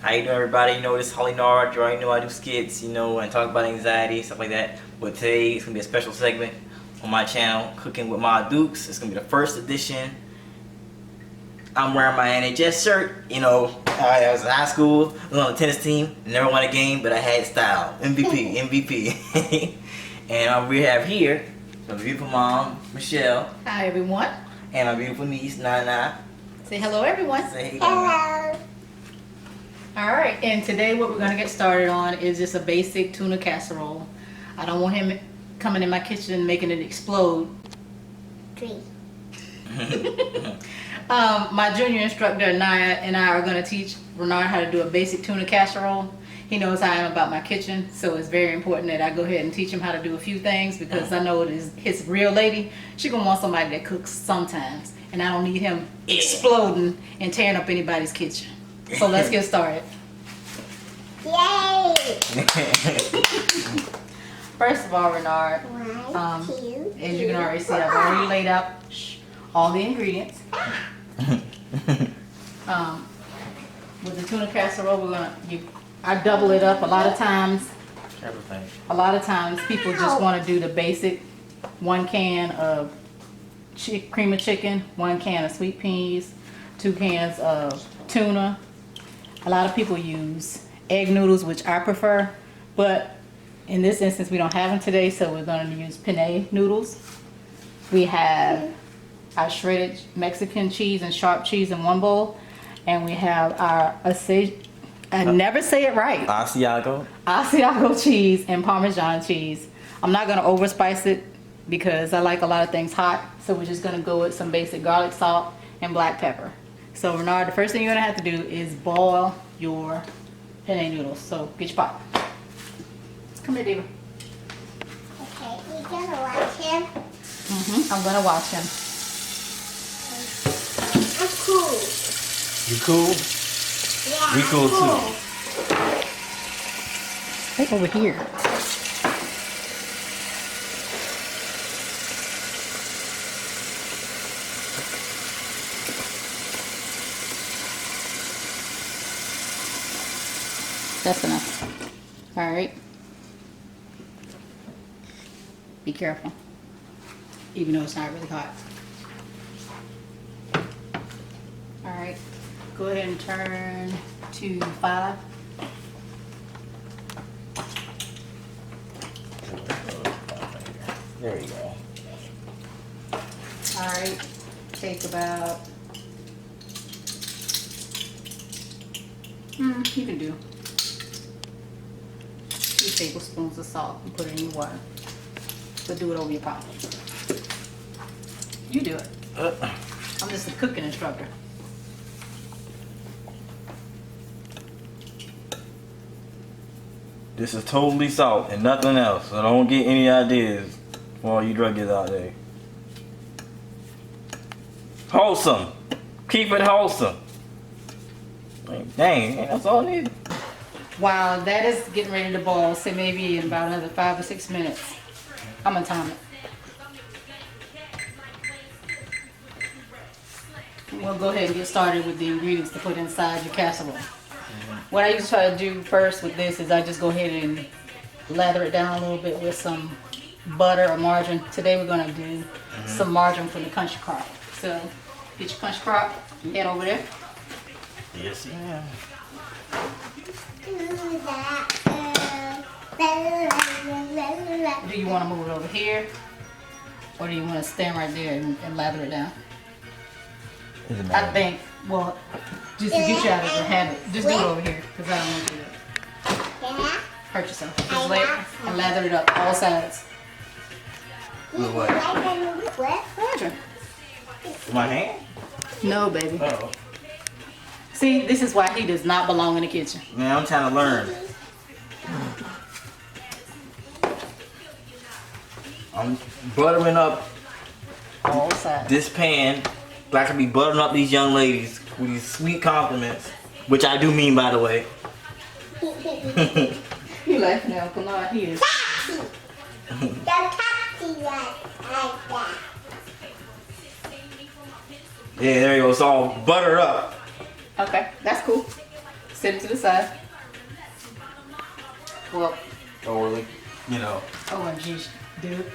How you doing, everybody? You know, this is Holly Nard. You already know I do skits, you know, and talk about anxiety, stuff like that. But today, it's going to be a special segment on my channel, Cooking with Ma Dukes. It's going to be the first edition. I'm wearing my NHS shirt. You know, I was in high school, I was on the tennis team, never won a game, but I had style. MVP, MVP. And we have here my beautiful mom, Michelle. Hi, everyone. And my beautiful niece, Nana. Say hello, everyone. Say Hello. All right, and today what we're going to get started on is just a basic tuna casserole. I don't want him coming in my kitchen and making it explode. 3. My junior instructor, Naya, and I are going to teach Renard how to do a basic tuna casserole. He knows how I am about my kitchen, so it's very important that I go ahead and teach him how to do a few things because I know it is his real lady. She's going to want somebody that cooks sometimes, and I don't need him exploding and tearing up anybody's kitchen. So let's get started. Yay! First of all, Renard, 1, 2, as you can already see, I've already laid out all the ingredients. With the tuna casserole, I double it up. A lot of times people just want to do the basic 1 can of cream of chicken, 1 can of sweet peas, 2 cans of tuna. A lot of people use egg noodles, which I prefer, but in this instance we don't have them today, so we're going to use penne noodles. We have our shredded Mexican cheese and sharp cheese in one bowl, and we have our I never say it right. Asiago cheese and Parmesan cheese. I'm not going to overspice it because I like a lot of things hot, so we're just going to go with some basic garlic salt and black pepper. So Renard, the first thing you're going to have to do is boil your penne noodles. So get your pot. Come here, Diva. Okay, you're gonna watch him? I'm going to watch him. I'm cool. You cool? Yeah, We cool too. Right over here. That's enough. All right. Be careful, even though it's not really hot. All right. Go ahead and turn to 5. There you go. All right. Take about. You can do 2 tablespoons of salt and put it in your water. But do it over your pot. You do it. I'm just a cooking instructor. This is totally salt and nothing else, so don't get any ideas for all you druggies out there. Wholesome. Keep it wholesome. Like, dang, that's all I need. While that is getting ready to boil, say maybe in about another 5 or 6 minutes, I'm gonna time it. We'll go ahead and get started with the ingredients to put inside your casserole. What I usually try to do first with this is I just go ahead and lather it down a little bit with some butter or margarine. Today we're gonna do some margarine for the country crock. So get your country crock, head over there. Yes, ma'am. Do you want to move it over here, or do you want to stand right there and lather it down? I think, well, just to get you out of the habit, just do it over here, because I don't want you to hurt yourself. Just lay it and lather it up, all sides. With what? Margarine. My hand? No, baby. Uh-oh. See, this is why he does not belong in the kitchen. Man, I'm trying to learn. I'm buttering up All sides. this pan. Like I be buttering up these young ladies with these sweet compliments, which I do mean, by the way. You laughing at Uncle Nard, he is. Yeah, there you go. It's all buttered up. Okay, that's cool. Set it to the side. Well, Or like, you know, OMG, dude.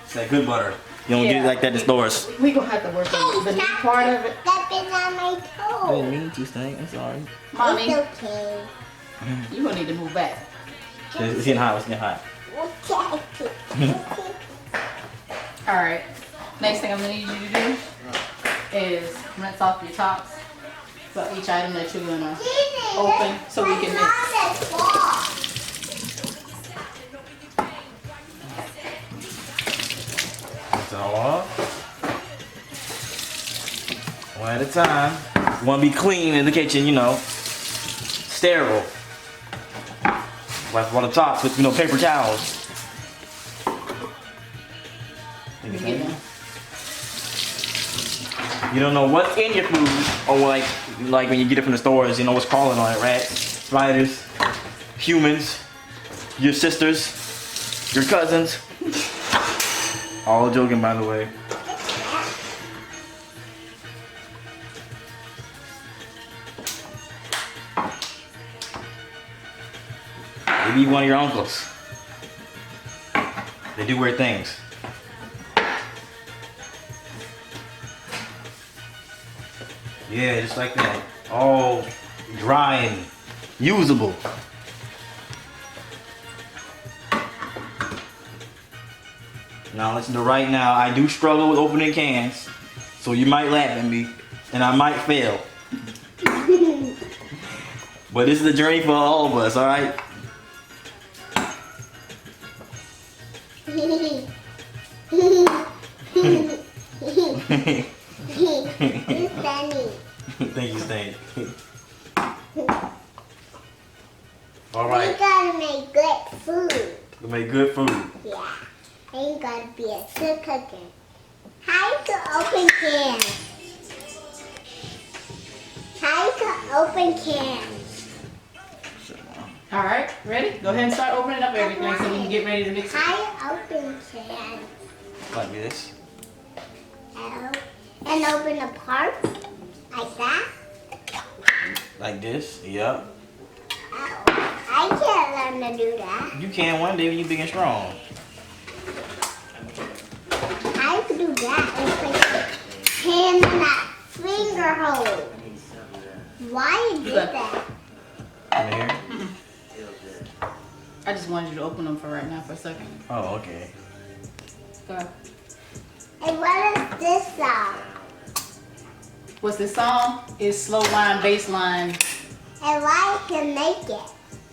it's that good butter. You don't get it like that in stores. We gonna have to work on the meat part of it. Stepping on my I didn't toe. mean to, Stank. I'm sorry. Mommy, It's okay. you gonna need to move back. It's getting hot. It's getting hot. Okay. Alright. Next thing I'm gonna need you to do is rinse off your tops. So each item that you're gonna open so we can mix. Rinse it all off. One at a time. You want to be clean in the kitchen, you know. Sterile. Wipe on the tops with, paper towels. You get them. You don't know what's in your food, or like when you get it from the stores, you know what's crawling on it, rats, spiders, humans, your sisters, your cousins. All joking, by the way. Maybe one of your uncles. They do weird things. Yeah, just like that. All dry and usable. Now listen to right now, I do struggle with opening cans. So you might laugh at me and I might fail. But this is a journey for all of us, alright? It's funny. Thank you, Stank. We Alright, gotta make good food. we make good food. Yeah. Ain't gotta be a good cooking. How to open cans? How to open cans? Alright, ready? Go ahead and start opening up everything so we can get ready to mix it. How to open cans? Like this. And open a part like that. Like this, yep. I can't learn to do that. You can one day when you're big and strong. I could do that. It's like hand in that finger hole. Why you did that? In here. I just wanted you to open them for right now for a second. Oh, okay. Go ahead. And what is this song? What's this song? It's slow line, bass line. And why you can make it?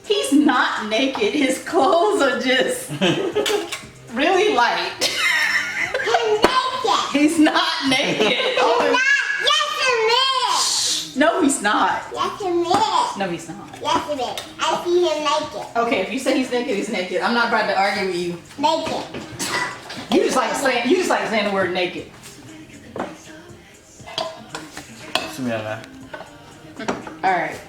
He's not naked. His clothes are just really light. Can make it. He's not naked. Not. Yes, No, he's not. it is. Yes, it is. No, he's not. Yes, it is. I see him naked. Okay, if you say he's naked, he's naked. I'm not about to argue with you. Naked. You just like saying the word naked. See me on that. All right.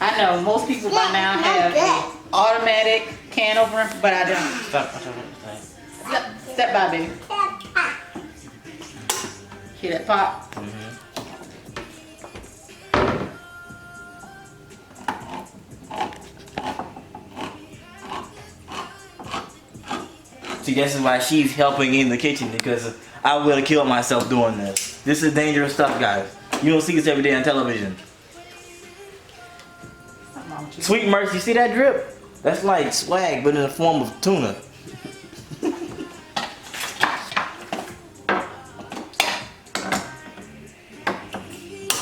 I know most people by now have an automatic can opener, but I don't. Stop. Step by, baby. Hear that pop? See, this is why she's helping in the kitchen, because I would have killed myself doing this. This is dangerous stuff, guys. You don't see this every day on television. Something wrong with you. Sweet mercy, see that drip? That's like swag, but in the form of tuna.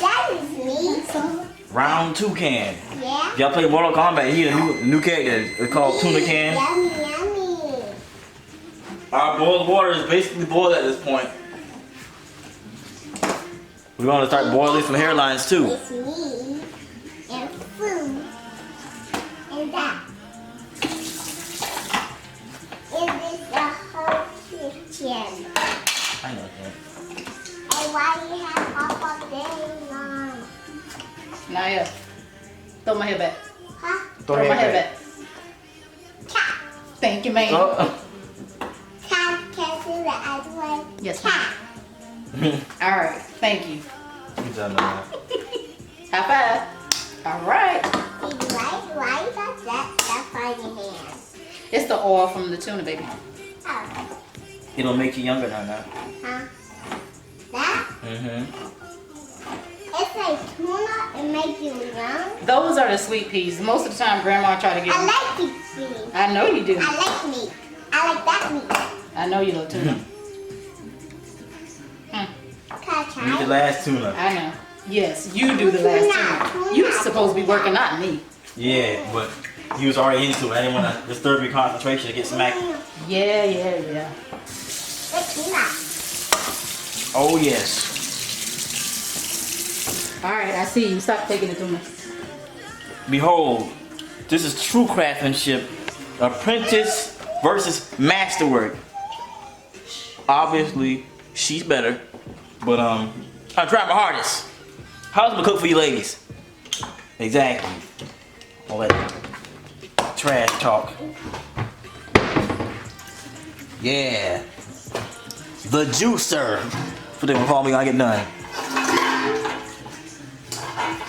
That is me. Round 2 can. Yeah. Y'all play Mortal Kombat, he a new character. It's called Tuna Can. Yummy, yummy. Our boiled water is basically boiled at this point. We're gonna start boiling some hairlines too. It's me and food and that. It is the whole kitchen. I know that. And why do you have half a day long? Naya, throw my hair back. Huh? Throw my hair back. Cat. Thank you, man. Oh. Cat can do the other way. Yes, Cat. All right. Thank you. Good job, man. High five. All right. Why is that on your hand? It's the oil from the tuna, baby. Oh, It'll make you younger now. huh? That? It's like tuna. It makes you young. Those are the sweet peas. Most of the time, Grandma try to get. I like these meat. I know you do. I like meat. I like that meat. I know you love tuna. Can I try? You the last tuna. I know. Yes, you do the last tuna. You supposed to be working, not me. Yeah, but he was already into it. I didn't want to disturb your concentration to get smacked. Yeah. The tuna. Oh yes. All right, I see you. Stop taking the tuna. Behold, this is true craftsmanship. Apprentice versus masterwork. Obviously, she's better, but I tried my hardest. How's it cook for you ladies? Exactly. All that trash talk. Yeah. The juicer. That's what they gonna call me when I get done.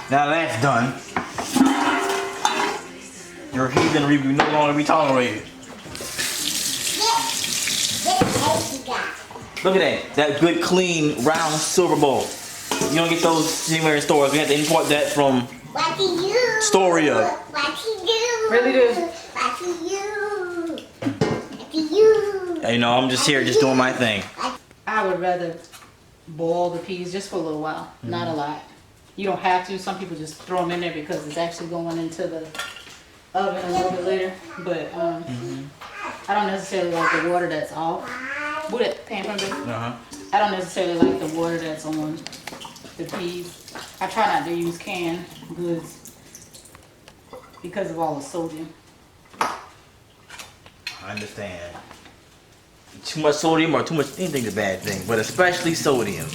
Now that's done, your heathen review no longer be tolerated. This egg you got. Look at that good clean round silver bowl. You don't get those anywhere in stores. We have to import that from What do you? Storia. What do you? Really do. What do you? What do you? You know, I'm just here just doing my thing. I would rather boil the peas just for a little while, not a lot. You don't have to. Some people just throw them in there because it's actually going into the oven a little bit later. But I don't necessarily like the water that's off. Would it pan from it? I don't necessarily like the water that's on the peas. I try not to use canned goods because of all the sodium. I understand. Too much sodium or too much anything's a bad thing, but especially sodium.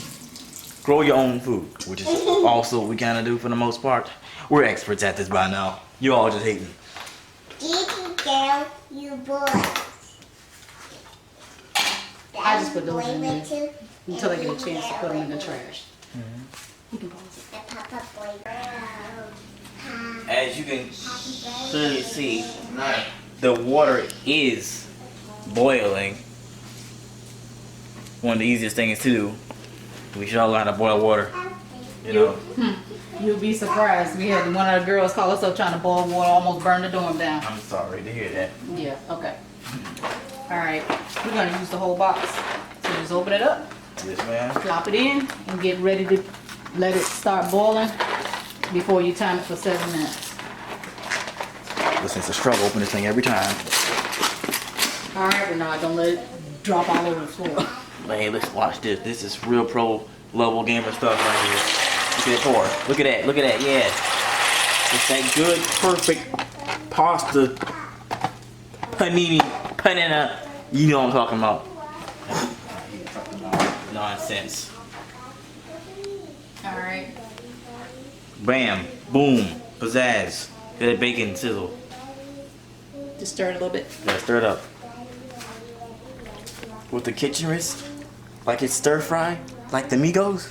Grow your own food, which is also what we kind of do for the most part. We're experts at this by now. You all just hating. Did you tell you boys? I just put those in there until I get a chance to put them in the trash. You can pause it. The Papa Boy. As you can clearly see, the water is boiling. One of the easiest things to do. We should all learn how to boil water. You know. You'll be surprised. We had one of the girls call us up trying to boil water, almost burn the dorm down. I'm sorry to hear that. Yeah, okay. Alright, we're gonna use the whole box. So just open it up, Yes, ma'am. plop it in, and get ready to let it start boiling before you time it for 7 minutes. Listen, it's a struggle. Open this thing every time. Alright, but now don't let it drop all over the floor. Hey, let's watch this. This is real pro level gamer stuff right here. Look at that pour. Look at that. Look at that. Yeah. It's that good, perfect pasta panini, penne. You know what I'm talking about. Nonsense. Alright. Bam. Boom. Pizzazz. Get that bacon sizzle. Just stir it a little bit. Yeah, stir it up. With the kitchen wrist? Like it's stir fry? Like the Migos?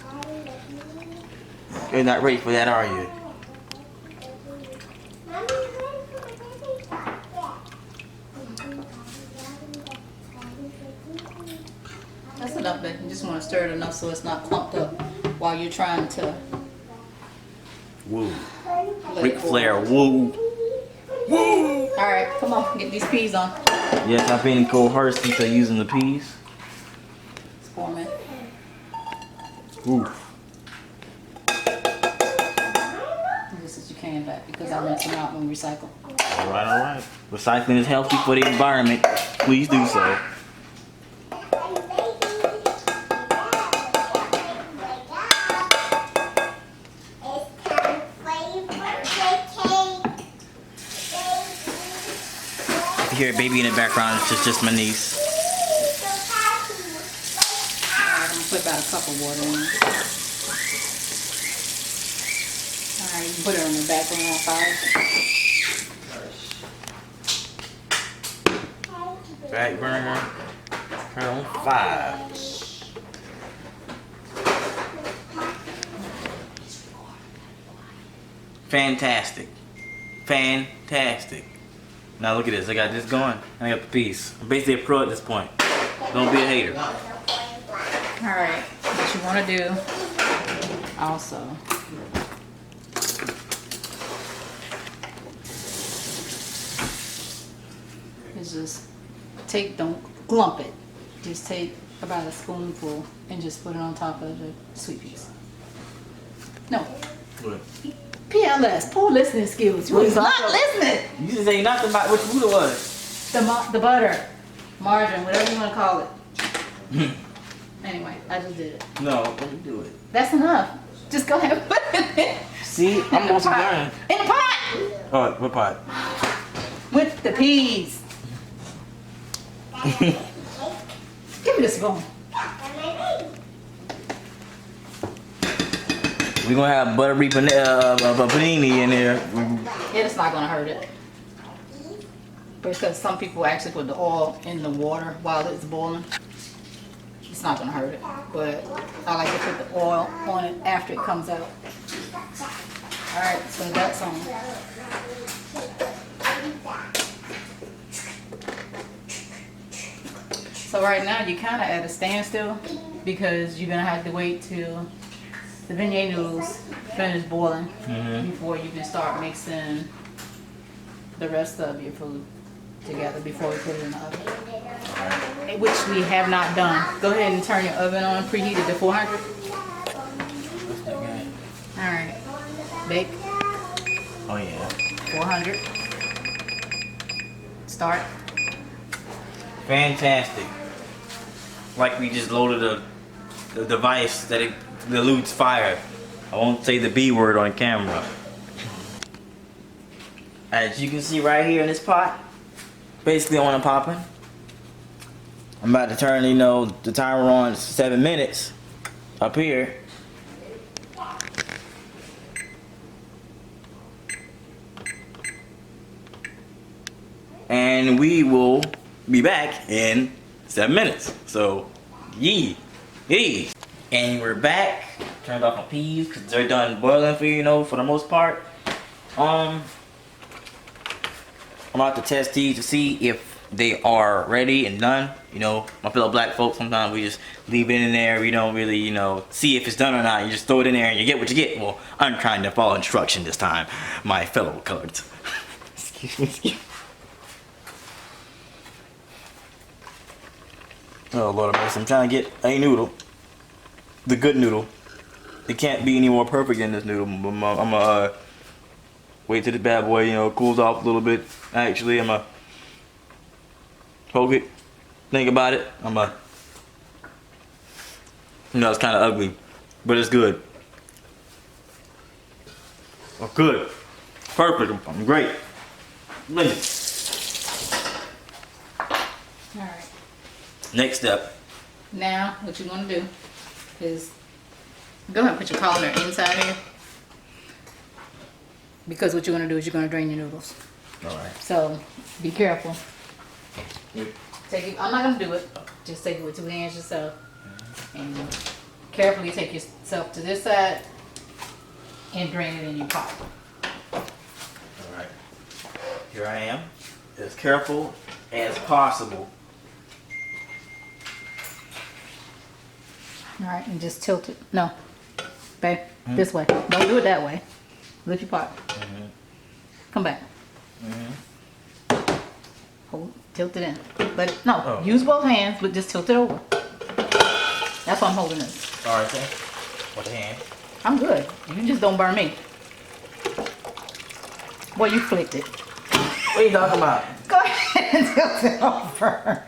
You're not ready for that, are you? That's enough, babe. You just want to stir it enough so it's not clumped up while you're trying to Woo. let Ric it boil. Flair, woo. Woo! Alright, come on, get these peas on. Yes, I've been coerced into using the peas. It's 4 minutes. Ooh. This is your can back because I rinse them out and recycle. Alright, alright. Recycling is healthy for the environment. Please do so. If you hear a baby in the background, it's just my niece. Alright, I'm gonna put about a cup of water in. Alright, you can put it on the background on 5. Back burner. Turn on 5. Fantastic. Fantastic. Now look at this. I got this going, and I got the piece. I'm basically a pro at this point. Don't be a hater. Alright, what you want to do also is just don't glump it. Just take about a spoonful and just put it on top of the sweet peas. No. What? PLS, poor listening skills. You was not listening. You didn't say nothing about which food it was. The butter, margarine, whatever you want to call it. Anyway, I just did it. No, let me do it. That's enough. Just go ahead and put it in. See, I'm supposed to learn. In the pot. Oh, what pot? With the peas. Give me the spoon. We're gonna have buttery panini in there. It's not gonna hurt it. Because some people actually put the oil in the water while it's boiling. It's not gonna hurt it. But I like to put the oil on it after it comes out. Alright, so that's on. So right now you're kinda at a standstill because you're gonna have to wait till the beignet noodles finish boiling before you can start mixing the rest of your food together before we put it in the oven. Which we have not done. Go ahead and turn your oven on, preheated to 400. Alright. Bake. Oh yeah. 400. Start. Fantastic. Like we just loaded the device that it dilutes fire. I won't say the B word on camera. As you can see right here in this pot, basically on and popping. I'm about to turn, the timer on 7 minutes up here. And we will be back in 7 minutes. So, yee. And we're back. Turned off my peas because they're done boiling for you, for the most part. I'm about to test these to see if they are ready and done. My fellow black folks, sometimes we just leave it in there. We don't really, see if it's done or not. You just throw it in there and you get what you get. Well, I'm trying to follow instruction this time, my fellow coloreds. Excuse me. Oh Lord of mercy, I'm trying to get a noodle. The good noodle. It can't be any more perfect than this noodle. I'm gonna wait till the bad boy, cools off a little bit. Actually, I'm gonna poke it, think about it. It's kind of ugly, but it's good. Oh, good. Perfect. I'm great. Look at it. Alright. Next step. Now, what you want to do is go ahead and put your colander inside here. Because what you're going to do is you're going to drain your noodles. Alright. So, be careful. I'm not going to do it. Just take it with 2 hands yourself. And carefully take yourself to this side and drain it in your pot. Alright. Here I am. As careful as possible. Alright, and just tilt it. No. Babe, this way. Don't do it that way. Lift your pot. Come back. Hold, tilt it in. Use both hands, but just tilt it over. That's why I'm holding this. Alright, okay. With the hand. I'm good. You just don't burn me. Boy, you flicked it. What are you talking about? Go ahead and tilt it over.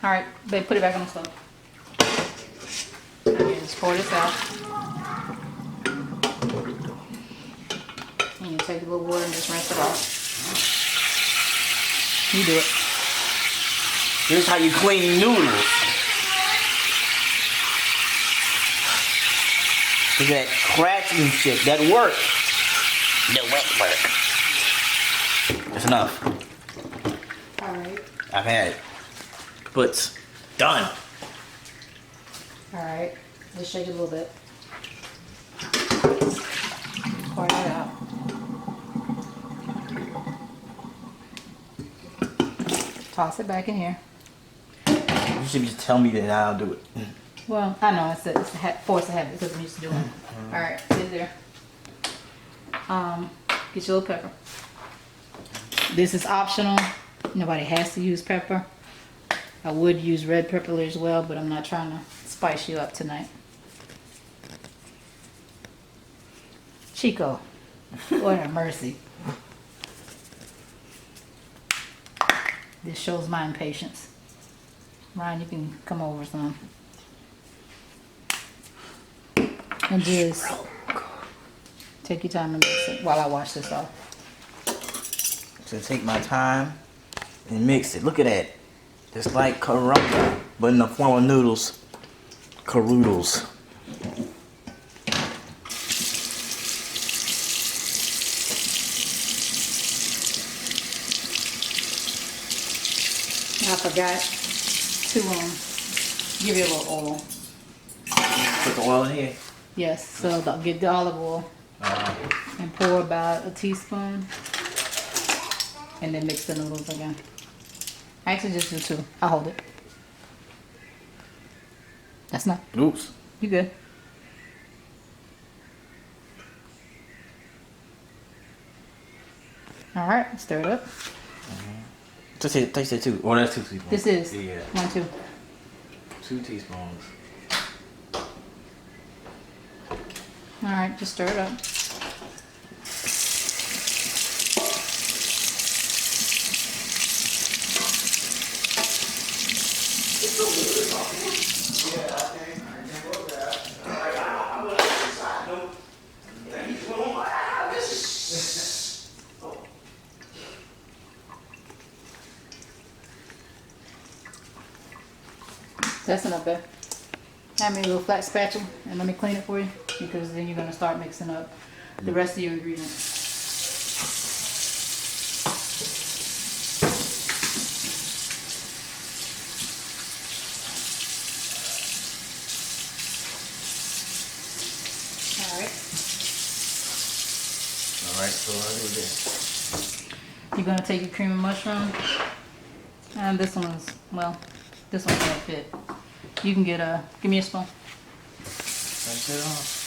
Alright, babe, put it back on the stove. Okay, just pour this out. And you take a little water and just rinse it off. You do it. Here's how you clean noodles. Look at that craftsmanship, that work. The wet work. That's enough. Alright. Alright. I've had it. But done. Alright. Just shake it a little bit. Pour that out. Toss it back in here. You should just tell me that I'll do it. Well, I know it's a force of habit because I'm used to doing it. Alright, sit there. Get your little pepper. This is optional. Nobody has to use pepper. I would use red pepper as well, but I'm not trying to spice you up tonight. Chico, Lord have mercy. This shows my impatience. Ryan, you can come over some. And just take your time and mix it while I wash this off. So take my time and mix it. Look at that. Just like caramba, but in the form of noodles. Caroodles. I forgot to give you a little oil. Put the oil in here. Yes, so get the olive oil and pour about a teaspoon and then mix the noodles again. Actually, just do 2. I'll hold it. That's not. Oops. You good. All right, stir it up. Just taste it too. Oh, that's 2 teaspoons. This is Yeah. 1, 2. 2 teaspoons. All right, just stir it up. That's enough there. Have me a little flat spatula and let me clean it for you because then you're going to start mixing up the rest of your ingredients. Alright, so I'll do this. You're going to take your cream of mushroom. And this one's, well, this one won't fit. You can get a, give me a spoon. That's it off.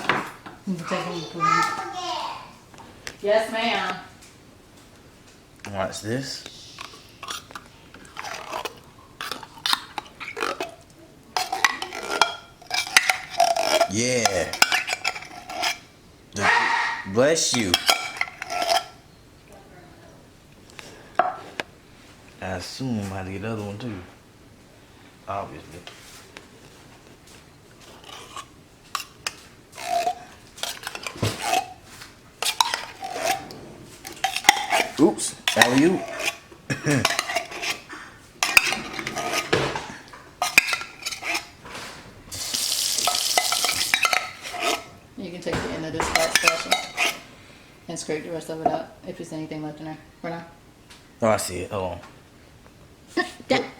Alright. You can take it, please. Yes, ma'am. Watch this. Yeah. Bless you. I assume I had to get the other one too. Obviously. Oops. Alley-oop. You can take the end of this flat spatula and scrape the rest of it out if there's anything left in there. Right now. Oh, I see it. Hold on.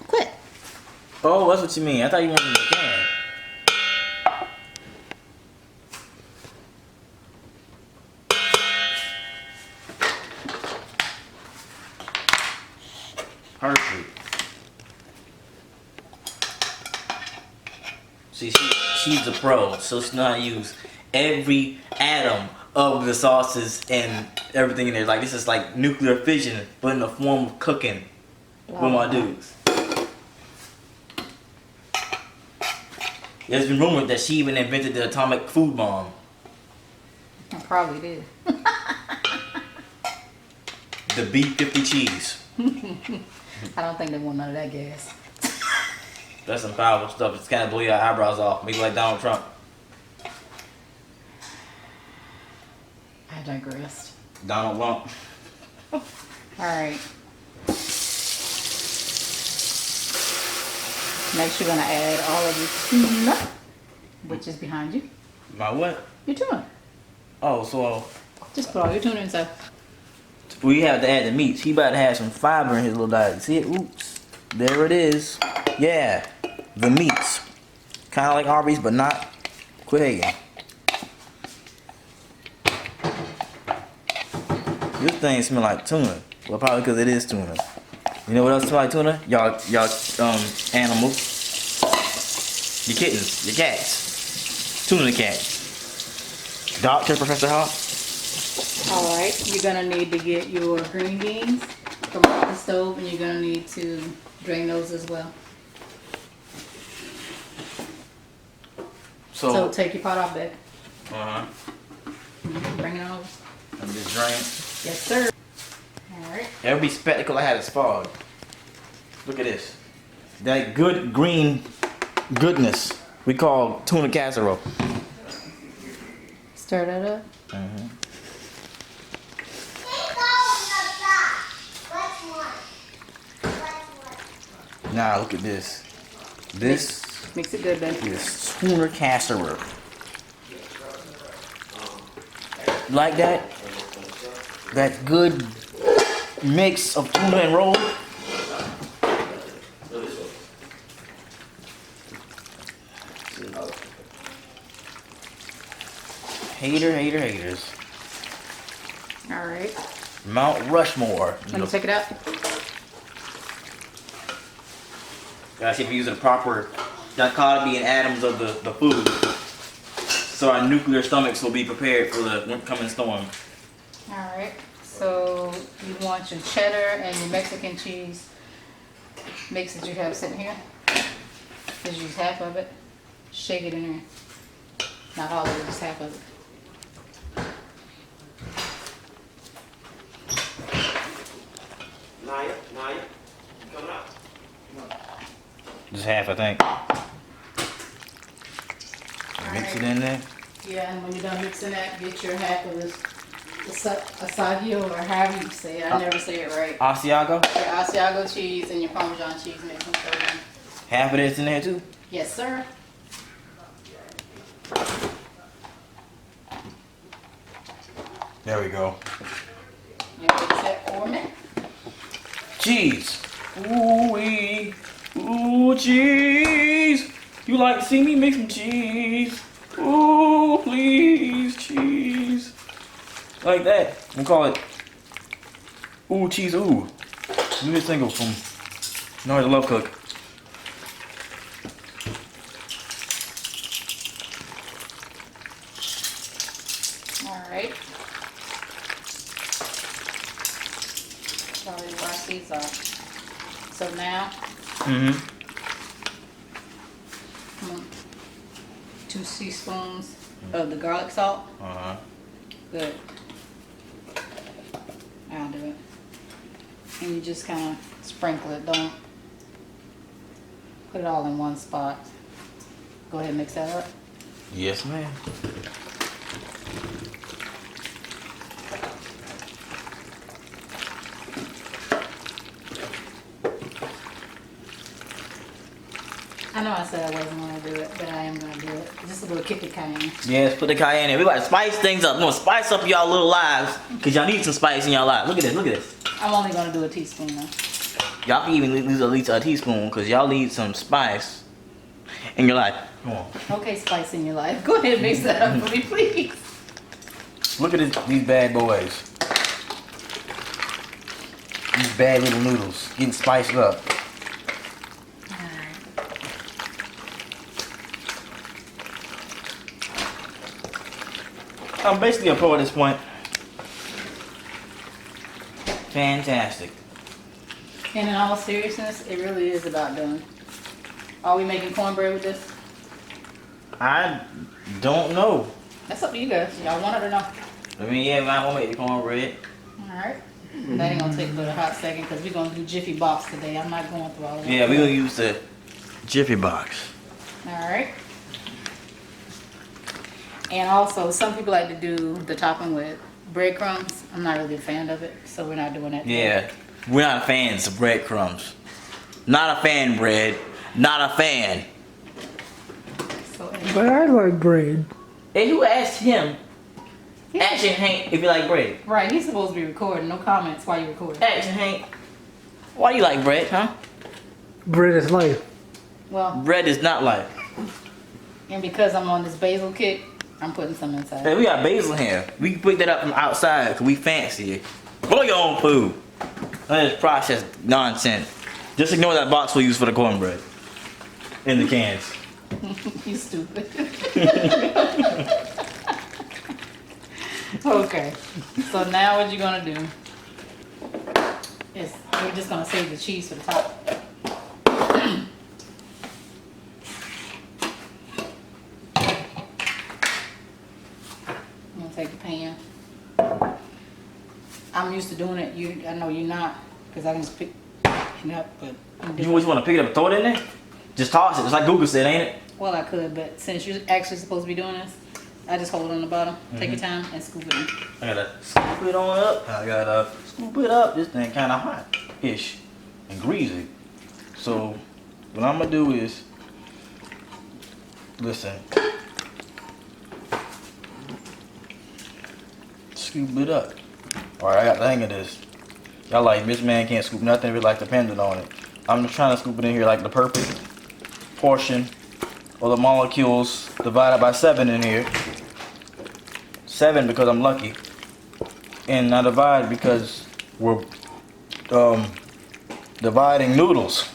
Quit. Oh, that's what you mean. I thought you wanted the can. Perfect. See, she's a pro, so she's not use every atom of the sauces and everything in there. Like, this is like nuclear fission, but in the form of cooking with my dudes. There's been rumored that she even invented the atomic food bomb. I probably did. The B-50 cheese. I don't think they want none of that gas. That's some powerful stuff. It's kind of blow your eyebrows off. Make you like Donald Trump. I digressed. Donald Lump. Alright. Next you're going to add all of your tuna, which is behind you. My what? Your tuna. Oh, so Just put all your tuna inside. we have to add the meats. He about to have some fiber in his little diet. See it? Oops. There it is. Yeah. The meats. Kind of like Arby's, but not. Quit hating. This thing smell like tuna. Well, probably because it is tuna. You know what else smell like tuna? Y'all, animals. Your kittens, your cats. Tuna cats. Doctor, Professor Hawk. Alright, you're gonna need to get your green beans from off the stove, and you're gonna need to drain those as well. So take your pot off there. Bring it over. And just drain. Yes, sir. Alright. Every spectacle I had is fogged. Look at this. That good green goodness we call tuna casserole. Stir that up. Now look at this. This Mix it good, baby. is tuna casserole. Like that? That good mix of tuna and roll. Haters. Alright. Mount Rushmore. Let me take it out. Gotta see if we're using the proper dichotomy and atoms of the food. So our nuclear stomachs will be prepared for the coming storm. Alright. So you want your cheddar and your Mexican cheese mix that you have sitting here. Just use half of it. Shake it in there. Not all of it, just half of it. Naya, coming up. Just half, I think. Mix it in there. Yeah, and when you're done mixing that, get your half of this Asiago, or however you say it. I never say it right. Asiago. Your Asiago cheese and your Parmesan cheese mix them together. Half of this in there too. Yes, sir. There we go. You mix that for me. Cheese. Ooh-wee. Ooh, cheese. You like to see me make some cheese. Ooh, please, cheese. Like that. We'll call it Ooh, Cheese, Ooh. New single from Nard the Love Cook. Alright. Probably wash these off. So now, Mm-hmm. 2 teaspoons of the garlic salt. Uh-huh. Good. I'll do it. And you just kind of sprinkle it. Don't put it all in one spot. Go ahead and mix that up. Yes, ma'am. I know I said I wasn't going to do it, but I am going to do it. Just a little kick of cayenne. Yes, put the cayenne in. We about to spice things up. We're gonna spice up y'all little lives, cause y'all need some spice in y'all lives. Look at this, look at this. I'm only going to do a teaspoon though. Y'all can even use at least a teaspoon, cause y'all need some spice in your life. Come on. Okay, spice in your life. Go ahead and mix that up for me, please. Look at these bad boys. These bad little noodles getting spiced up. I'm basically a pro at this point. Fantastic. And in all seriousness, it really is about done. Are we making cornbread with this? I don't know. That's up to you guys. Y'all want it or not? I mean, yeah, I won't make the cornbread. Alright. That ain't gonna take but a hot second because we're gonna do Jiffy Box today. I'm not going through all of that. Yeah, we're gonna use the Jiffy box. Alright. And also, some people like to do the topping with breadcrumbs. I'm not really a fan of it, so we're not doing that today. Yeah, we're not fans of breadcrumbs. Not a fan, bread. Not a fan. So, anyway. But I like bread. Hey, who asked him? He's- Action Hank, if you like bread. Right, he's supposed to be recording. No comments while you record. Action Hank, why do you like bread, huh? Bread is life. Well, Bread is not life. and because I'm on this basil kick, I'm putting some inside. Hey, we got basil here. We can pick that up from outside because we fancy it. Grow your own food. That is processed nonsense. Just ignore that box we use for the cornbread. In the cans. You stupid. Okay, so now what you're gonna do is we're just gonna save the cheese for the top. I'm gonna take the pan. I'm used to doing it. I know you're not, because I can just pick it up, but I'm You always want to pick it up and throw it in there? Just toss it. Just like Google said, ain't it? well, I could, but since you're actually supposed to be doing this, I just hold it on the bottom, take your time, and scoop it in. I gotta scoop it on up. I gotta scoop it up. This thing kind of hot-ish and greasy. So what I'm gonna do is, listen, scoop it up. All right, I got the hang of this. Y'all like, this man can't scoop nothing. Really like dependent on it. I'm just trying to scoop it in here like the perfect portion of the molecules divided by 7 in here. 7 because I'm lucky, and I divide because we're dividing noodles.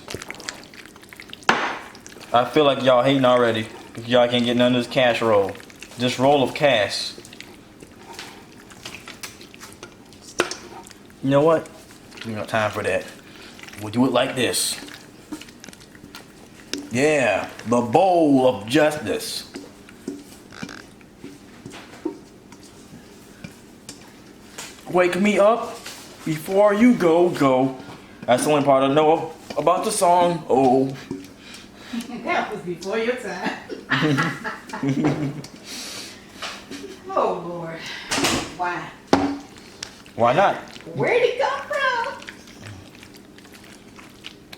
I feel like y'all hating already because y'all can't get none of this casserole. This roll of cash. You know what? We don't have time for that. We'll do it like this. Yeah, the bowl of justice. Wake me up before you go. That's the only part I know about the song. Oh. That was before your time. Oh Lord. Why? Why not? Where'd it come from?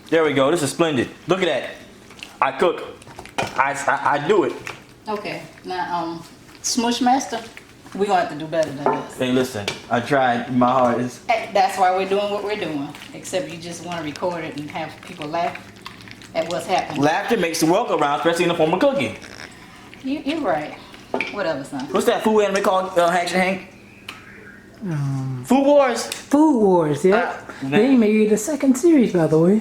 There we go. This is splendid. Look at that. I cook. I do it. Okay, now Smush Master, we gonna have to do better than this. Hey, listen. I tried my hardest. That's why we're doing what we're doing. Except you just want to record it and have people laugh at what's happening. Laughter makes the world go round, especially in the form of cooking. You're right. Whatever, son. What's that food anime called, Action Hank? Food Wars. Food Wars, yeah. They made a second series, by the way.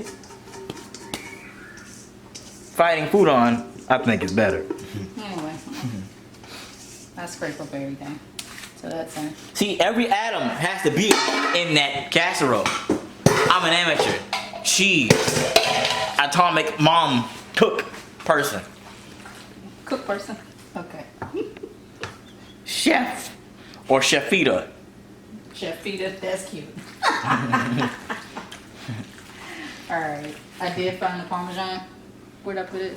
Fighting food on, I think it's better. Anyway, I scrape up everything. So that's it. See, every atom has to be in that casserole. I'm an amateur. Cheese. Atomic mom cook person. Cook person. Okay. Chef. Or chefita. Chef Fita, that's cute. Alright. I did find the Parmesan. Where'd I put it?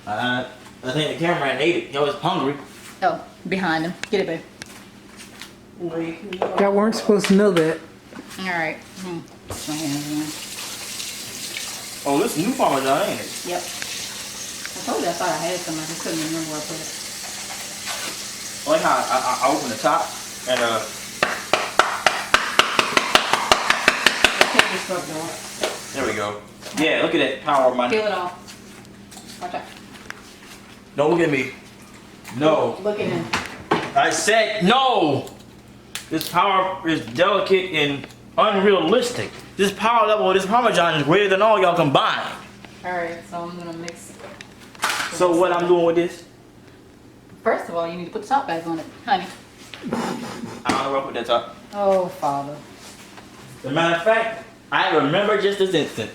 I think the cameraman ate it. He was hungry. Oh, behind him. Get it, babe. Y'all weren't supposed to know that. Alright. My hands in. Oh, this is new Parmesan, ain't it? Yep. I told you I thought I had some. I just couldn't remember where I put it. I like how I open the top and Take this rub door. there we go. Yeah, look at that power of my. Peel it off. Watch out. Don't look at me. No. Look at him. I said no. This power is delicate and unrealistic. This power level of this Parmesan is greater than all y'all combined. Alright, so I'm gonna mix. So what I'm doing with this? First of all, you need to put the top back on it, honey. I don't know where I put that top. Oh, Father. As a matter of fact, I remember just this instant.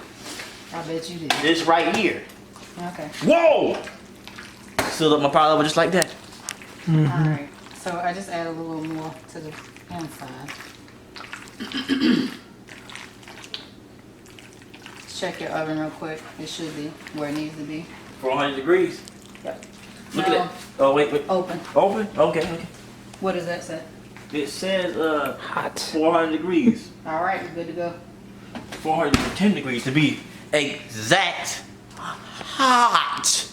I bet you did. This right here. Okay. Whoa! Sealed up my power level just like that. Alright, so I just add a little more to the inside. Check your oven real quick. It should be where it needs to be. 400 degrees. Yep. Look Now, at that. Oh, wait. open. Open? Okay. What does that say? It says Hot. 400 degrees. Alright, we're good to go. 410 degrees to be exact. Hot.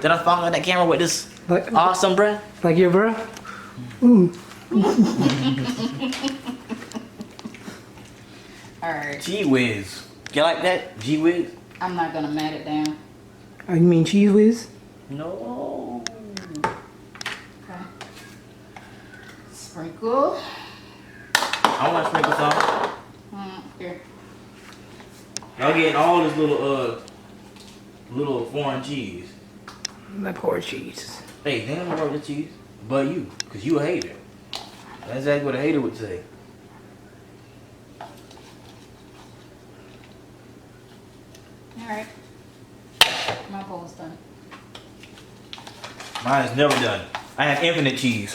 Then I found out that camera with this Like, Awesome, bruh. like your bro? Ooh. Alright, Gee whiz. You like that? Gee whiz? I'm not gonna mat it down. Oh, you mean cheese whiz? No. Okay. Sprinkle. I want to sprinkle some. Here. Y'all getting all this little foreign cheese. That poor cheese. Hey, they don't work the cheese, but you, cause you a hater. That's exactly what a hater would say. Alright. My bowl's done. Mine is never done. I have infinite cheese.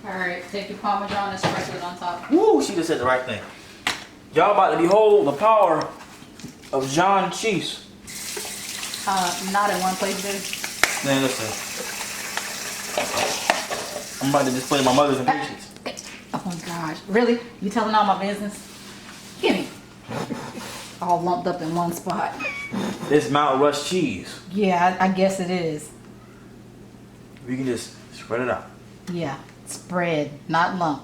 Alright, take your Parmesan and sprinkle it on top. Woo, she just said the right thing. Y'all about to behold the power of John cheese. Not in one place, baby. Man, listen. I'm about to display my mother's impatience. Oh my gosh. Really? You telling all my business? Gimme. All lumped up in one spot. It's Mount Rush cheese. Yeah, I guess it is. We can just spread it out. Yeah. Spread, not lump.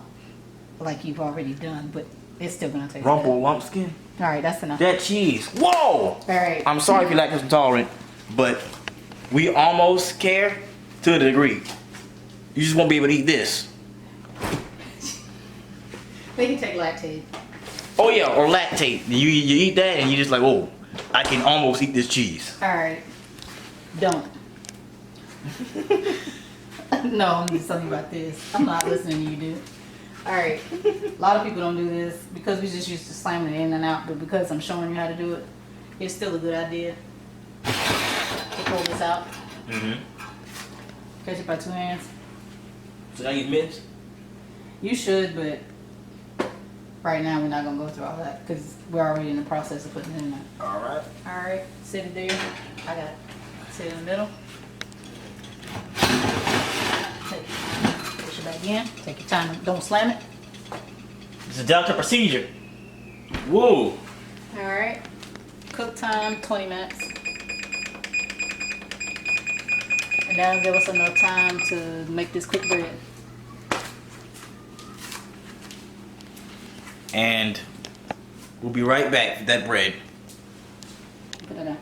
Like you've already done, but it's still gonna taste Rumple good. lumpskin. Alright, that's enough. That cheese. Whoa! Alright. I'm sorry if you're lactose intolerant, but we almost care to a degree. You just won't be able to eat this. We can take lactate. Oh yeah, or lactate. You eat that and you just like, oh, I can almost eat this cheese. Alright. Don't. No, I'm just telling you about this. I'm not listening to you, dude. Alright. A lot of people don't do this because we just used to slamming it in and out, but because I'm showing you how to do it, it's still a good idea to pull this out. Mm-hmm. Catch it by 2 hands. So I use mitts? You should, but right now we're not gonna go through all that because we're already in the process of putting it in there. Alright. Alright, sit it there. I got it. Sit it in the middle. Push it back in. Take your time. Don't slam it. It's a delicate procedure. Whoa. Alright. Cook time 20 minutes. And that'll give us enough time to make this quick bread. And we'll be right back with that bread. Put it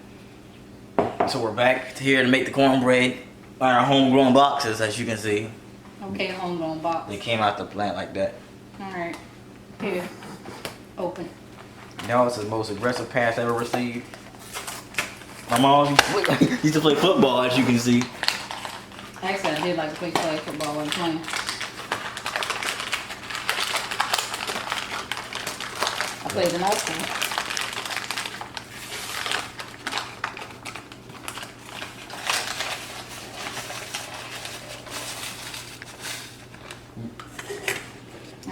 down. So we're back here to make the cornbread on our homegrown boxes, as you can see. Okay, homegrown box. They came out the plant like that. Alright. Here. Open. That was the most aggressive pass I ever received. My mom used to play football, as you can see. Actually, I did like to quick play football when playing. I played in high school.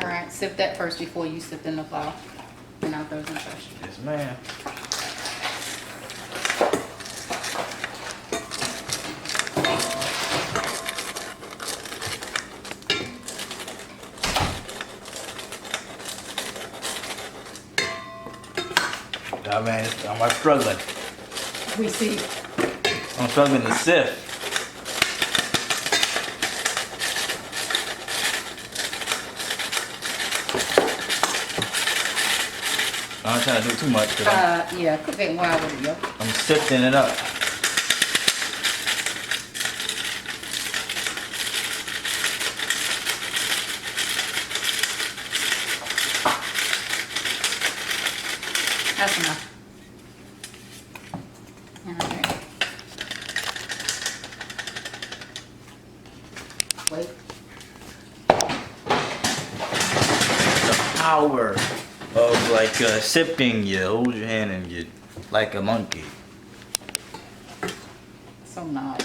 Alright, sip that first before you sip in the flour. And I'll throw it in the trash. Yes, ma'am. Oh man, I'm struggling. We see. I'm struggling to sift. I'm not trying to do too much because Yeah, cook it while with it, yo. I'm sifting it up. That's enough. Alright. Wait. The power of like sifting, you hold your hand and you like a monkey. So not.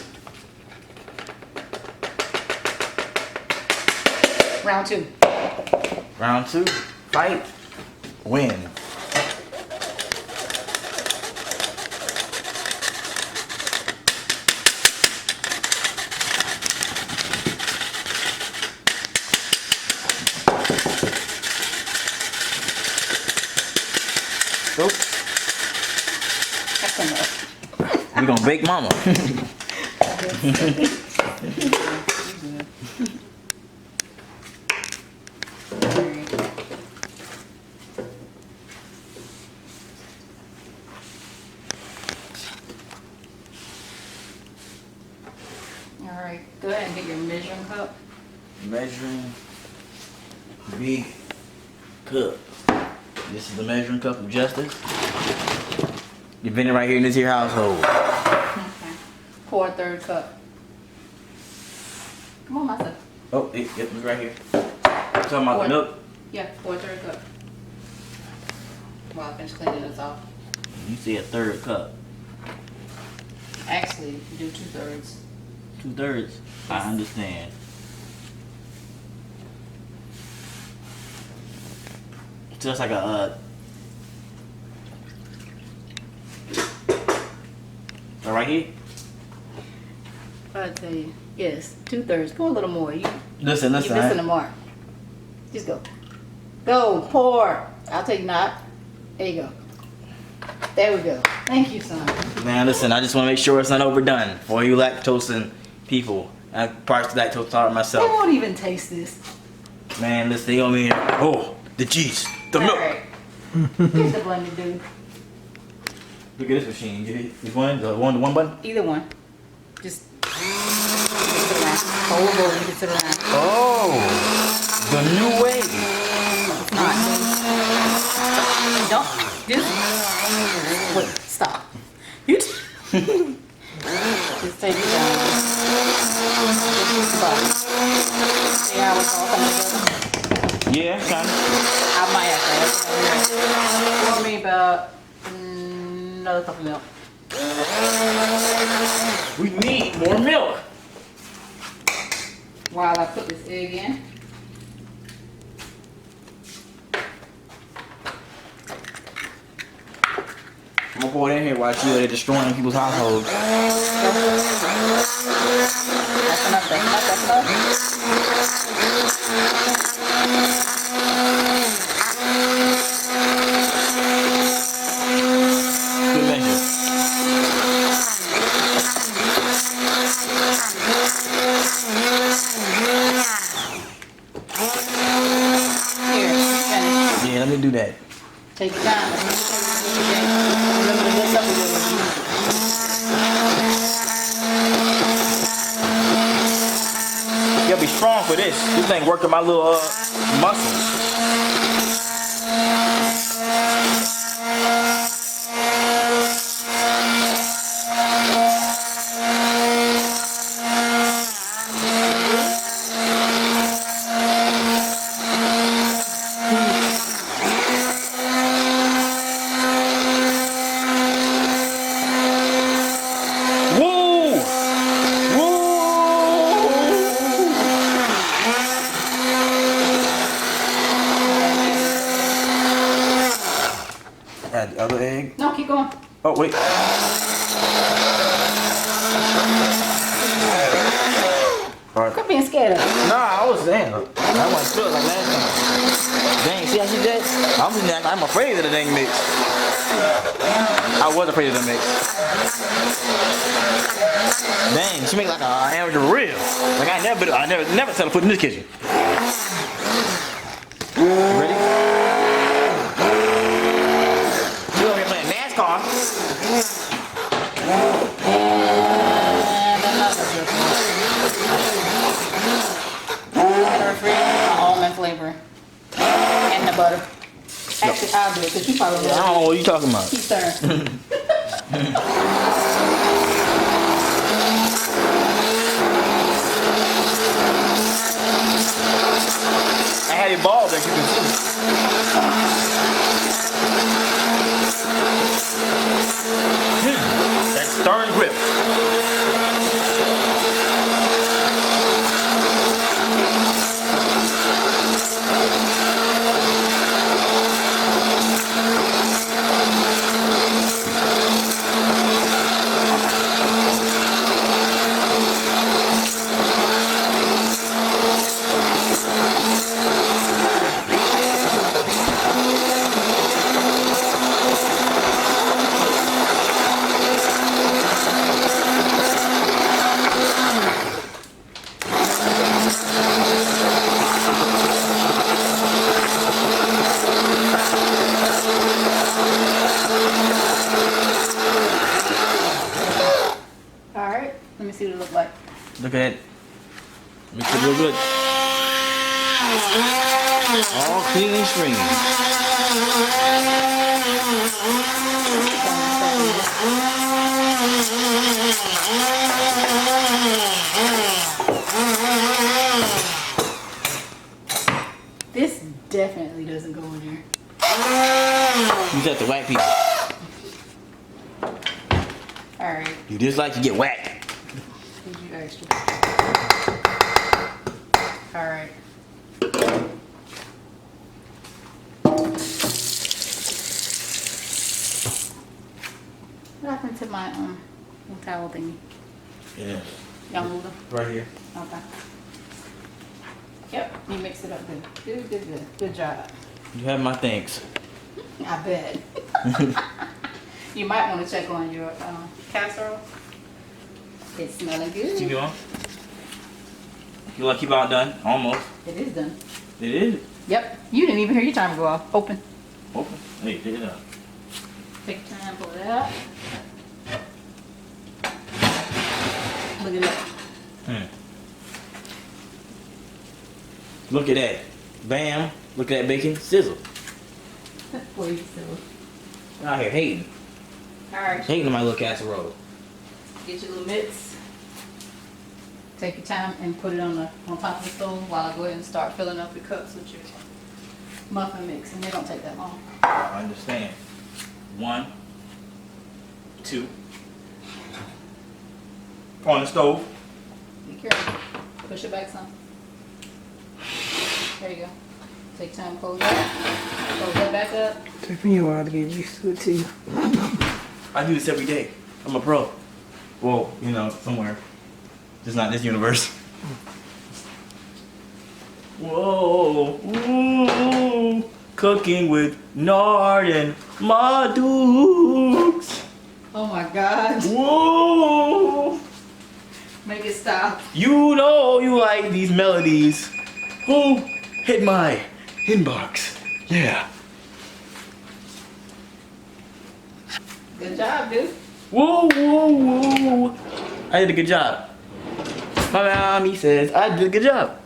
Round 2. Round 2, fight, win. Nope. That's enough. We gonna bake mama. Good All right, go ahead and get your measuring cup. Measuring big cup. This is the measuring cup of justice. Invented right here in this here household. Okay. Pour a third cup. Come on, myself. Oh, it's right here. Talking about the milk. Yeah, pour a third cup. While I finish cleaning this off. You see a third cup. Actually, do 2/3. 2/3. I understand. Just like a right here. I'll tell you. Yes, 2/3. Pour a little more. Listen. You're missing the mark. Just go. Go, pour. I'll tell you not. There you go. There we go. Thank you, son. Man, listen, I just want to make sure it's not overdone for you lactose people. I'm partially lactose intolerant They myself. won't even taste this. Man, listen, they gonna be oh, the cheese, the milk. Alright. Here's the blender, dude. Look at this machine. Get it? Which one? The one button? Either one. Just sit around. Hold over, you can sit around. Oh, the new way. It's not. Don't. Just. Wait, stop. You. Just take it down. See how it's all coming together? Yeah, kind of. I might have to. Pour me about another cup of milk. We need more milk. While I put this egg in. I'm gonna pour it in here while you're destroying people's households. That's enough, that's enough, that's enough. Good measure. Here, finish. Yeah, let me do that. Take your time. Remember to mix up a little. You gotta be strong for this. This ain't working my little muscles. Add the other egg. No, keep going. Oh, wait. Alright. Quit being scared of it. Nah, I was saying. I want to feel it like last time. Dang, see how she did? I'm afraid of the dang mix. I was afraid of the mix. Dang, she make like a amateur rib. Like I never tell her put in this kitchen. Ready? You over here playing NASCAR. Almond flavor. And the butter. Actually, I'll do it because you probably I don't know what you talking about. keep stirring. I had it balled as you can see. That stern grip. Look at it. Mix it real good. All clean and stream. This definitely doesn't go in there. You got the white people. Alright, You just like to get whacked. did you extra? Alright. What happened to my towel thingy? Yeah. Y'all move them? Right here. Okay. Yep, you mix it up good. Good. Good job. You have my thanks. I bet. You might want to check on your casserole. It's smelling good. Keep going. You like keep out done? Almost. It is done. It is. Yep. You didn't even hear your timer go off. Open. Open. Hey, pick it up. Take time, pull it out. Look at that. Look at that. Bam. Look at that bacon. Sizzle. Boy, you silly. Out here hating. Alright, Hating on my little casserole. get your little mitts. Take your time and put it on top of the stove while I go ahead and start filling up your cups with your muffin mix. And they don't take that long. I understand. 1, 2. On the stove. Be careful. Push it back some. There you go. Take time, close that. Close that back up. Took me a while to get used to it too. I do this every day. I'm a pro. Well, you know, somewhere. Just not this universe. Whoa. Ooh. Cooking with Nard and my dukes. Oh my God. Whoa. Make it stop. You know you like these melodies. Who hit my inbox? Yeah. Good job, dude. Whoa, whoa, whoa. I did a good job. My mommy says I did a good job.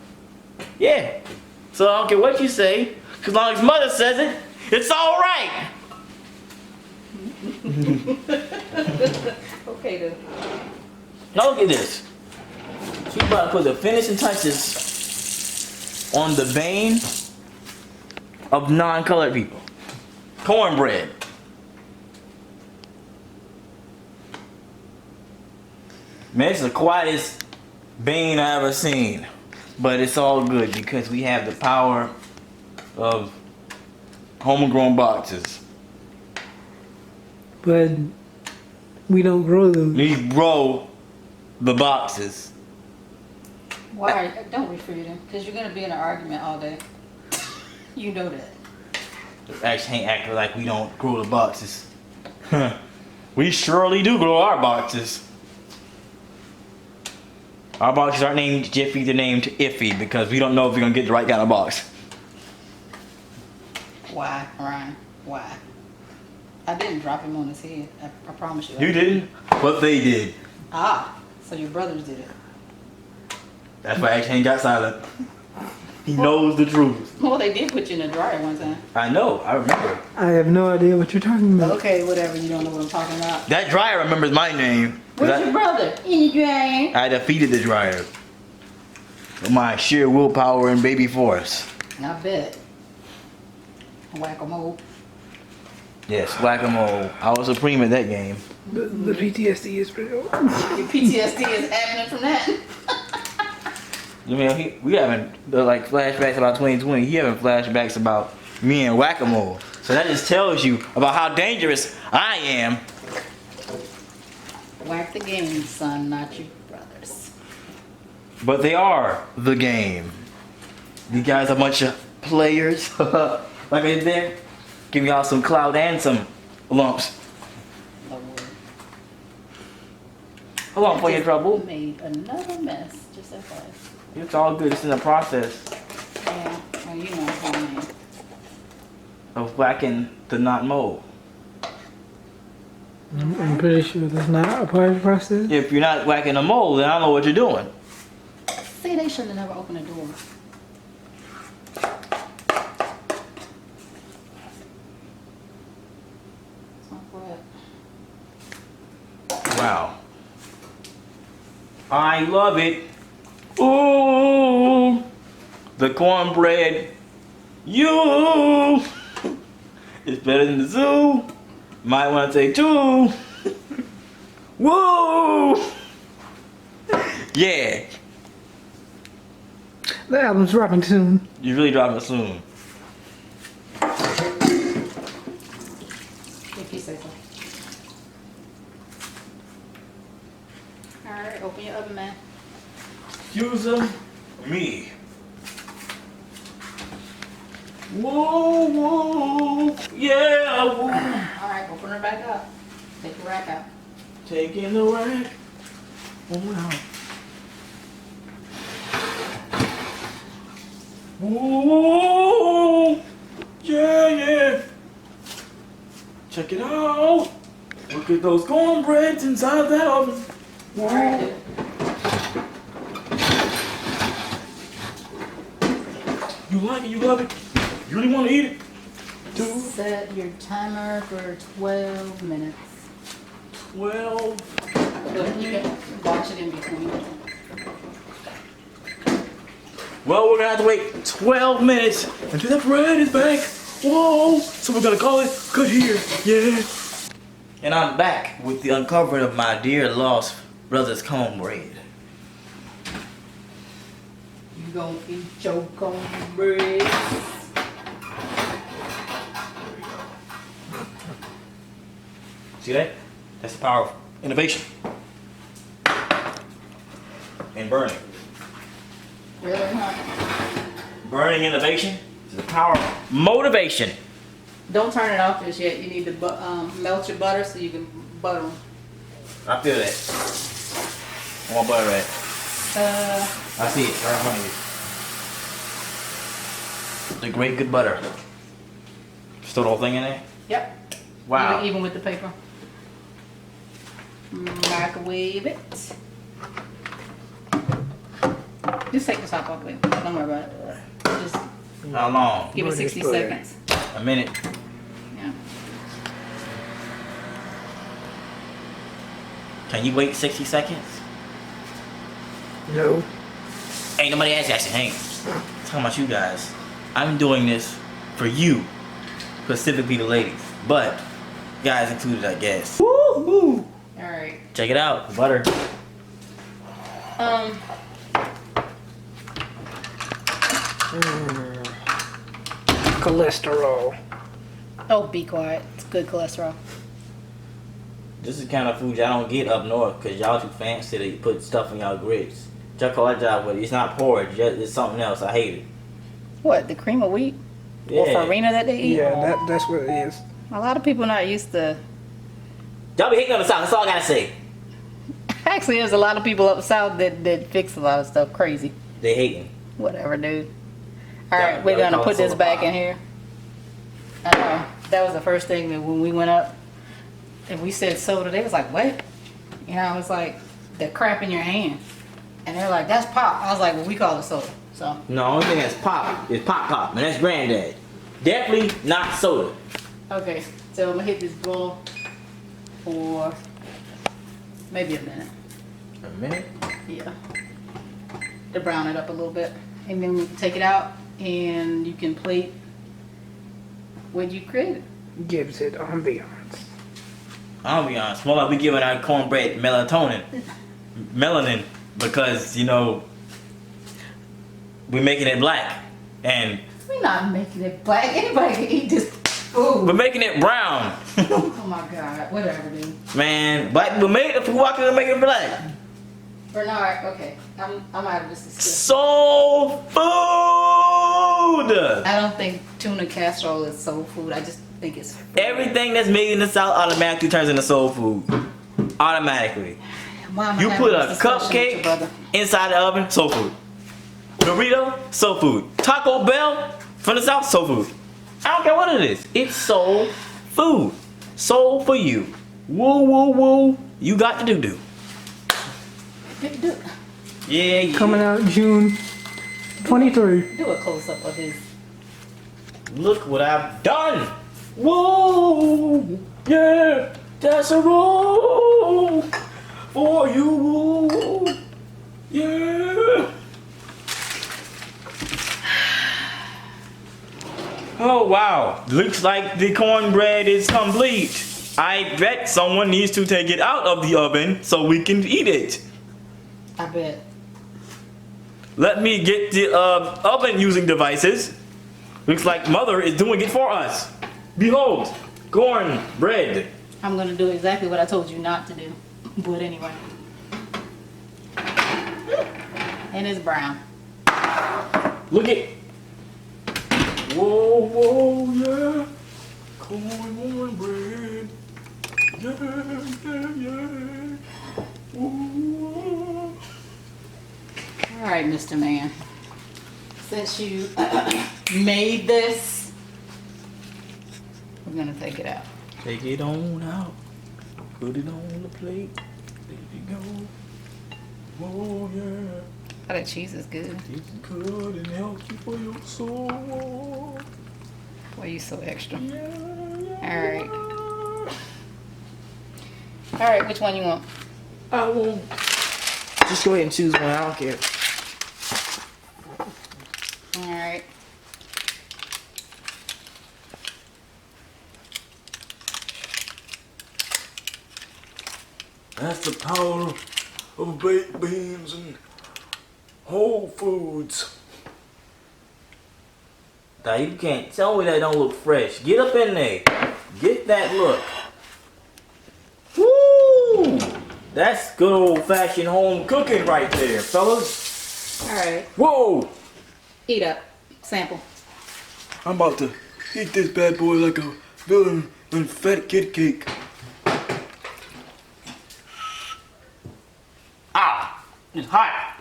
Yeah. So I don't care what you say, as long as mother says it, it's all right. Okay, dude. Now look at this. She's about to put the finishing touches on the bane of non-colored people. Cornbread. Man, it's the quietest bane I ever seen. But it's all good because we have the power of homegrown boxes. But we don't grow them. We grow the boxes. Why? Don't refer to them, because you're gonna be in an argument all day. You know that. Actually ain't acting like we don't grow the boxes. We surely do grow our boxes. Our boxes aren't named Jiffy, they're named Iffy because we don't know if we're gonna get the right kind of box. Why, Ryan? Why? I didn't drop him on his head. I promise you. You didn't, but they did. Ah, so your brothers did it. That's why Action ain't got silent. He knows the truth. Well, they did put you in the dryer one time. I know, I remember. I have no idea what you're talking about. Okay, whatever. You don't know what I'm talking about. That dryer remembers my name. 'Cause Where's your brother? In the dryer. I defeated the dryer. With my sheer willpower and baby force. I bet. Whack-a-mole. Yes, whack-a-mole. I was supreme at that game. The PTSD is real. Your PTSD is happening from that. You mean, we having like flashbacks about 2020. He having flashbacks about me and whack-a-mole. So that just tells you about how dangerous I am. Whack the game, son, not your brothers. But they are the game. You guys are a bunch of players. Like I did there. Give y'all some clout and some lumps. Lord. Hold on for your trouble. Made another mess. Just like that. It's all good. It's in the process Yeah. Well, you know what I mean. of whacking the not mole. I'm pretty sure that's not a part of the process. If you're not whacking a mole, then I don't know what you're doing. See, they should have never opened the door. It's not bread. Wow. I love it. Ooh, the cornbread. You. It's better than the zoo. Might want to take two. Woo. Yeah. The album's dropping soon. You really dropping it soon. If you say so. Alright, open your oven, man. Excuse me. Whoa, whoa. Yeah. Whoa. Alright, open her back up. Take the rack out. Taking the rack. Oh, wow. Whoa. Yeah, yeah. Check it out. Look at those cornbreads inside that oven. Whoa. Alright, dude. You like it? You love it? You really want to eat it? Dude. Set your timer for 12 minutes. 12. But you can watch it in between. Well, we're gonna have to wait 12 minutes until the bread is back. Whoa! So we're gonna call it good here. Yeah. And I'm back with the uncovering of my dear lost brother's cornbread. You gonna eat your cornbread. See that? That's the power of innovation. And burning. Really, huh? Burning innovation is the power of motivation. Don't turn it off just yet. You need to melt your butter so you can butter them. I feel that. I want butter at. I see it right in front of you. The great good butter. Just throw the whole thing in there? Yep. Wow. Even with the paper. Microwave it. Just take the top off it. Don't worry about it. Just How long? give it 60 seconds. A minute. Yeah. Can you wait 60 seconds? No. Ain't nobody asked that shit. Hey, talking about you guys. I'm doing this for you, specifically the ladies, but guys included, I guess. Woo-hoo. All right. Check it out, the butter. Cholesterol. Oh, be quiet. It's good cholesterol. This is the kind of food y'all don't get up north, cause y'all too fancy to put stuff in y'all grits. Y'all call that job, but it's not porridge. It's something else. I hate it. What, the cream of wheat? Yeah. Or farina that they eat? Yeah, that's what it is. A lot of people not used to. Y'all be hating on the South. That's all I gotta say. Actually, there's a lot of people up south that fix a lot of stuff crazy. They hating. Whatever, dude. All right, Yeah, we're yeah, gonna we put call it this back soda in here. I know. That was the first thing that when we went up and we said soda, they was like, what? You know, it's like the crap in your hand. And they're like, that's pop. I was like, well, we call it soda. So, No, only thing that's pop is pop, and that's granddad. Definitely not soda. okay. So I'm gonna hit this bowl for maybe a minute. A minute? Yeah. To brown it up a little bit. And then we can take it out and you can plate what you created. Gives it ambiance. I'll be honest. More like we giving our cornbread melanin, because you know we're making it black, and We're not making it black. Anybody can eat this food. we're making it brown. Oh my God. Whatever, dude. Man, black people made it. Why can't we make it black? Bernard, okay. I'm out of this discussion. Soul food. I don't think tuna casserole is soul food. I just think it's Everything that's made in the South automatically turns into soul food. Automatically. Why am I You having put this a discussion with your cupcake brother? inside the oven, soul food. Burrito, soul food. Taco Bell from the South, soul food. I don't care what it is. It's soul food. Soul for you. Woo, woo, woo. You got the doo-doo. Dude, Yeah, yeah. Coming out June 23. Do a close up of his. Look what I've done. Whoa, yeah, that's a roll for you. Yeah. Oh wow, looks like the cornbread is complete. I bet someone needs to take it out of the oven so we can eat it. I bet. Let me get the oven using devices. Looks like Mother is doing it for us. Behold, cornbread. I'm gonna do exactly what I told you not to do. But anyway. And it's brown. Look it. Whoa, whoa, yeah. Cornbread. Yeah, yeah. Ooh. Alright, Mr. Man. Since you made this, we're gonna take it out. Take it on out. Put it on the plate. There you go. Oh, yeah. Oh, that cheese is good. It's good and healthy for your soul. Boy, you so extra. Yeah, yeah. Alright. Alright, which one you want? I won't. Just go ahead and choose one. I don't care. Alright. That's the power of baked beans and whole foods. Now you can't tell me that don't look fresh. Get up in there. Get that look. Woo! That's good old fashioned home cooking right there, fellas. Alright. Whoa! Eat up. Sample. I'm about to eat this bad boy like a villain and fat kid cake. Ah! It's hot.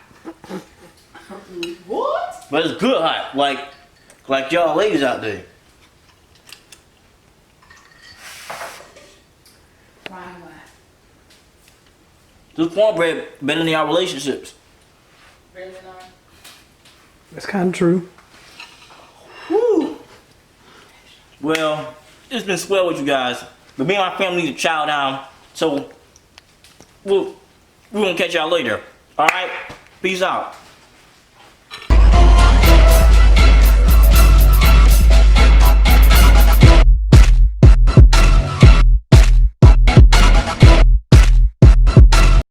What? But it's good hot. Like y'all ladies out there. Why? This cornbread better than our relationships. Really not? That's kind of true. Woo! Well, it's been swell with you guys. But me and my family need to chow down. So, we're gonna catch y'all later. Alright? Peace out.